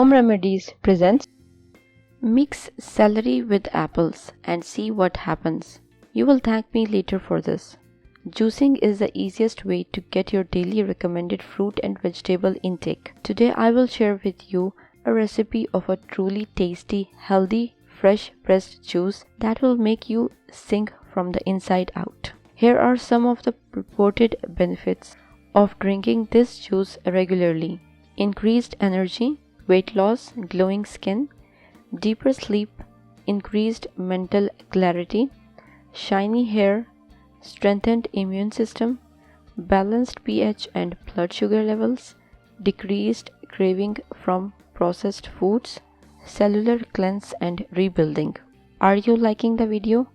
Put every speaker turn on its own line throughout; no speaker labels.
Home Remedies presents. Mix celery with apples and see what happens. You will thank me later for this. Juicing is the easiest way to get your daily recommended fruit and vegetable intake. Today I will share with you a recipe of a truly tasty, healthy, fresh pressed juice that will make you sing from the inside out. Here are some of the purported benefits of drinking this juice regularly. Increased energy, weight loss, glowing skin, deeper sleep, increased mental clarity, shiny hair, strengthened immune system, balanced pH and blood sugar levels, decreased craving from processed foods, cellular cleanse and rebuilding. Are you liking the video?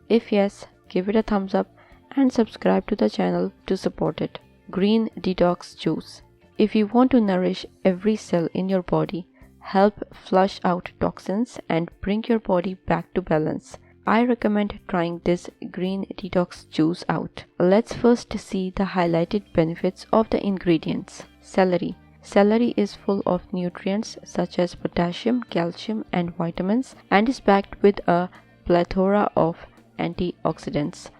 If yes, give it a thumbs up and subscribe to the channel to support it. Green Detox Juice. If you want to nourish every cell in your body, help flush out toxins and bring your body back to balance, I recommend trying this green detox juice out. Let's first see the highlighted benefits of the ingredients. Celery. Celery is full of nutrients such as potassium, calcium and vitamins and is packed with a plethora of antioxidants.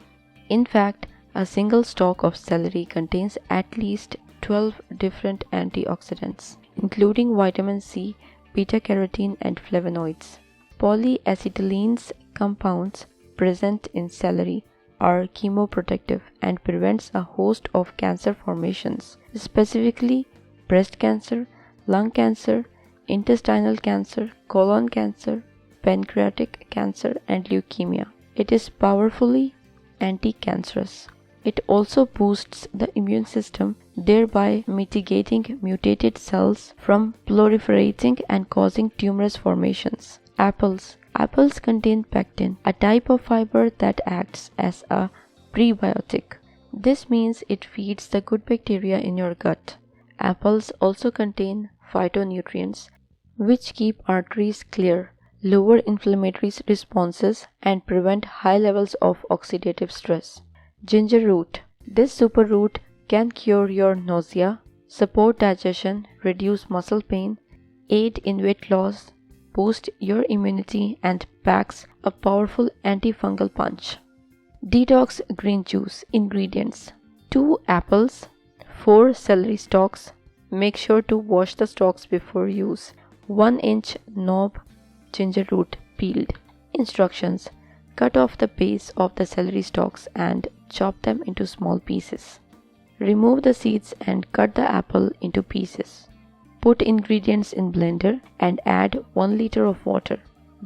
In fact, a single stalk of celery contains at least 12 different antioxidants, including vitamin C, beta-carotene and flavonoids. Polyacetylenes compounds present in celery are chemoprotective and prevents a host of cancer formations, specifically breast cancer, lung cancer, intestinal cancer, colon cancer, pancreatic cancer and leukemia. It is powerfully anti-cancerous. It also boosts the immune system, thereby mitigating mutated cells from proliferating and causing tumorous formations. Apples. Apples contain pectin, a type of fiber that acts as a prebiotic. This means it feeds the good bacteria in your gut. Apples also contain phytonutrients, which keep arteries clear, lower inflammatory responses, and prevent high levels of oxidative stress. Ginger root. This superroot can cure your nausea, support digestion, reduce muscle pain, aid in weight loss, boost your immunity, and packs a powerful antifungal punch. Detox green juice. Ingredients: 2 apples, 4 celery stalks. Make sure to wash the stalks before use. 1-inch knob ginger root peeled. Instructions: cut off the base of the celery stalks and chop them into small pieces. Remove the seeds and cut the apple into pieces. Put ingredients in blender and add 1 liter of water.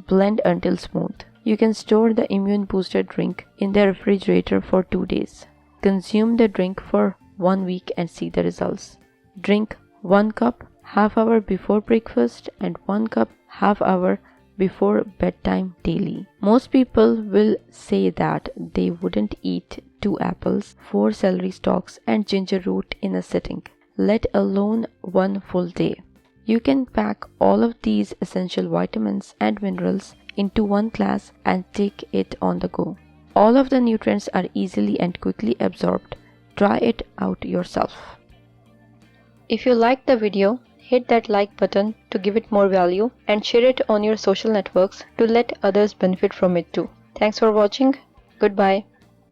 Blend until smooth. You can store the immune booster drink in the refrigerator for 2 days. Consume the drink for 1 week and see the results. Drink 1 cup half hour before breakfast and 1 cup half hour before bedtime daily. Most people will say that they wouldn't eat 2 apples, 4 celery stalks and ginger root in a sitting, let alone 1 full day. You can pack all of these essential vitamins and minerals into 1 glass and take it on the go. All of the nutrients are easily and quickly absorbed. Try it out yourself. If you liked the video, hit that like button to give it more value and share it on your social networks to let others benefit from it too. Thanks for watching. Goodbye.